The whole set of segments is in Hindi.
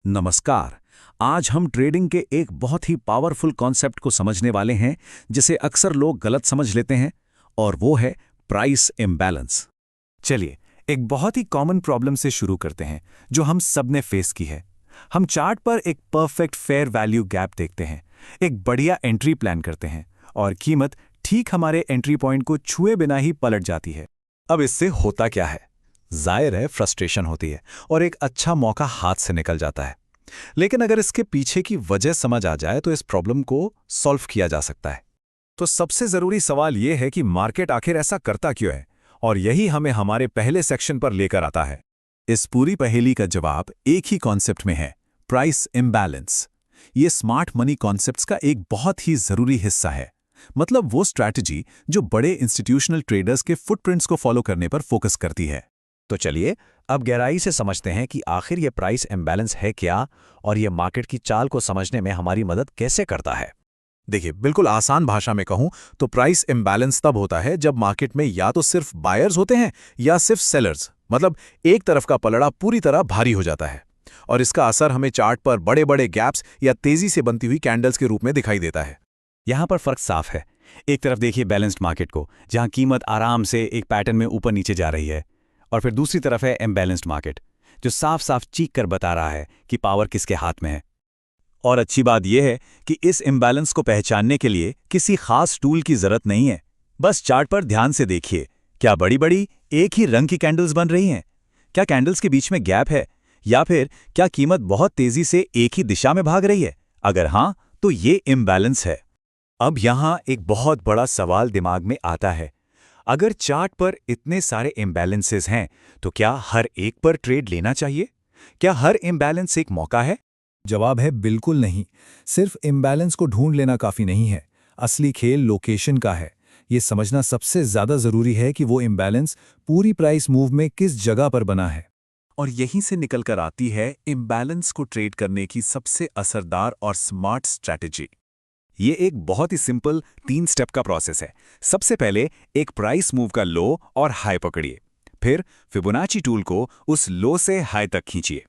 नमस्कार। आज हम ट्रेडिंग के एक बहुत ही पावरफुल कॉन्सेप्ट को समझने वाले हैं जिसे अक्सर लोग गलत समझ लेते हैं, और वो है प्राइस इम्बैलेंस। चलिए एक बहुत ही कॉमन प्रॉब्लम से शुरू करते हैं जो हम सबने फेस की है। हम चार्ट पर एक परफेक्ट फेयर वैल्यू गैप देखते हैं, एक बढ़िया एंट्री प्लान करते हैं और कीमत ठीक हमारे एंट्री पॉइंट को छुए बिना ही पलट जाती है। अब इससे होता क्या है? जाहिर है फ्रस्ट्रेशन होती है और एक अच्छा मौका हाथ से निकल जाता है। लेकिन अगर इसके पीछे की वजह समझ आ जाए तो इस प्रॉब्लम को सॉल्व किया जा सकता है। तो सबसे जरूरी सवाल यह है कि मार्केट आखिर ऐसा करता क्यों है, और यही हमें हमारे पहले सेक्शन पर लेकर आता है। इस पूरी पहेली का जवाब एक ही कॉन्सेप्ट में है, प्राइस इम्बैलेंस। ये स्मार्ट मनी कॉन्सेप्ट्स का एक बहुत ही जरूरी हिस्सा है। मतलब वो स्ट्रैटेजी जो बड़े इंस्टीट्यूशनल ट्रेडर्स के फुटप्रिंट्स को फॉलो करने पर फोकस करती है। तो चलिए अब गहराई से समझते हैं कि आखिर ये प्राइस इम्बैलेंस है क्या और ये मार्केट की चाल को समझने में हमारी मदद कैसे करता है। देखिए, बिल्कुल आसान भाषा में कहूं तो प्राइस इम्बैलेंस तब होता है जब मार्केट में या तो सिर्फ बायर्स होते हैं या सिर्फ सेलर्स, मतलब एक तरफ का पलड़ा पूरी तरह भारी हो जाता है। और इसका असर हमें चार्ट पर बड़े बड़े गैप्स या तेजी से बनती हुई कैंडल्स के रूप में दिखाई देता है। यहां पर फर्क साफ है। एक तरफ देखिए बैलेंस्ड मार्केट को, जहां कीमत आराम से एक पैटर्न में ऊपर नीचे जा रही है, और फिर दूसरी तरफ है इम्बैलेंस्ड मार्केट, जो साफ साफ चीख कर बता रहा है कि पावर किसके हाथ में है। और अच्छी बात यह है कि इस इम्बैलेंस को पहचानने के लिए किसी खास टूल की जरूरत नहीं है। बस चार्ट पर ध्यान से देखिए, क्या बड़ी बड़ी एक ही रंग की कैंडल्स बन रही हैं? क्या कैंडल्स के बीच में गैप है? या फिर क्या कीमत बहुत तेजी से एक ही दिशा में भाग रही है? अगर हां, तो ये इम्बैलेंस है। अब यहां एक बहुत बड़ा सवाल दिमाग में आता है। अगर चार्ट पर इतने सारे इम्बैलेंसेस हैं, तो क्या हर एक पर ट्रेड लेना चाहिए? क्या हर इम्बैलेंस एक मौका है? जवाब है बिल्कुल नहीं। सिर्फ इम्बैलेंस को ढूंढ लेना काफी नहीं है। असली खेल लोकेशन का है। ये समझना सबसे ज्यादा जरूरी है कि वो इम्बैलेंस पूरी प्राइस मूव में किस जगह पर बना है। और यहीं से निकल कर आती है इम्बैलेंस को ट्रेड करने की सबसे असरदार और स्मार्ट स्ट्रैटेजी। ये एक बहुत ही सिंपल 3 स्टेप का प्रोसेस है। सबसे पहले एक प्राइस मूव का लो और हाई पकड़िए। फिर फिबोनाची टूल को उस लो से हाई तक खींचिए।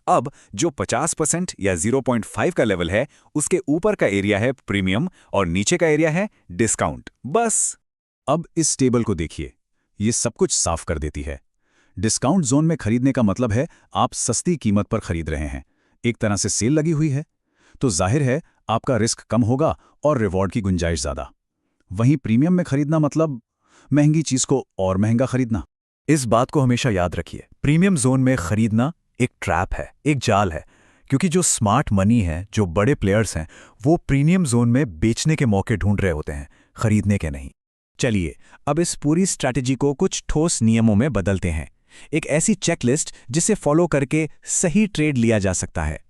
अब जो 50% या 0.5 का लेवल है, उसके ऊपर का एरिया है प्रीमियम और नीचे का एरिया है डिस्काउंट। बस अब इस टेबल को देखिए, ये सब कुछ साफ कर देती है। डिस्काउंट जोन में खरीदने का मतलब है आप सस्ती कीमत पर खरीद रहे हैं, एक तरह से सेल लगी हुई है, तो जाहिर है आपका रिस्क कम होगा और रिवॉर्ड की गुंजाइश ज्यादा। वहीं प्रीमियम में खरीदना मतलब महंगी चीज को और महंगा खरीदना। इस बात को हमेशा याद रखिए, प्रीमियम जोन में खरीदना एक ट्रैप है, एक जाल है, क्योंकि जो स्मार्ट मनी है, जो बड़े प्लेयर्स हैं, वो प्रीमियम जोन में बेचने के मौके ढूंढ रहे होते हैं, खरीदने के नहीं। चलिए अब इस पूरी स्ट्रैटेजी को कुछ ठोस नियमों में बदलते हैं, एक ऐसी चेकलिस्ट जिसे फॉलो करके सही ट्रेड लिया जा सकता है।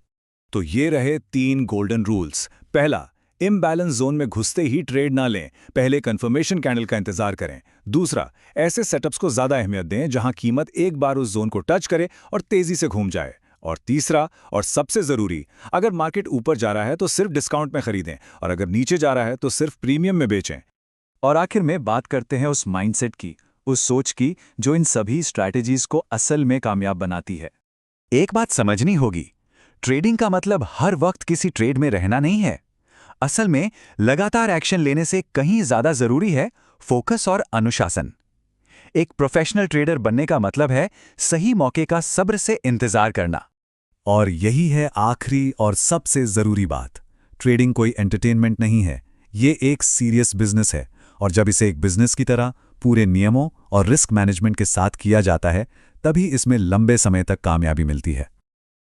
तो ये रहे 3 गोल्डन रूल्स। पहला, इम्बैलेंस जोन में घुसते ही ट्रेड ना लें, पहले कंफर्मेशन कैंडल का इंतजार करें। दूसरा, ऐसे सेटअप्स को ज्यादा अहमियत दें जहां कीमत एक बार उस जोन को टच करे और तेजी से घूम जाए। और तीसरा और सबसे जरूरी, अगर मार्केट ऊपर जा रहा है तो सिर्फ डिस्काउंट में खरीदें, और अगर नीचे जा रहा है तो सिर्फ प्रीमियम में बेचें। और आखिर में बात करते हैं उस माइंडसेट की, उस सोच की जो इन सभी स्ट्रैटेजीज को असल में कामयाब बनाती है। एक बात समझनी होगी, ट्रेडिंग का मतलब हर वक्त किसी ट्रेड में रहना नहीं है। असल में लगातार एक्शन लेने से कहीं ज्यादा जरूरी है फोकस और अनुशासन। एक प्रोफेशनल ट्रेडर बनने का मतलब है सही मौके का सब्र से इंतजार करना। और यही है आखिरी और सबसे जरूरी बात, ट्रेडिंग कोई एंटरटेनमेंट नहीं है, ये एक सीरियस बिजनेस है। और जब इसे एक बिजनेस की तरह पूरे नियमों और रिस्क मैनेजमेंट के साथ किया जाता है, तभी इसमें लंबे समय तक कामयाबी मिलती है।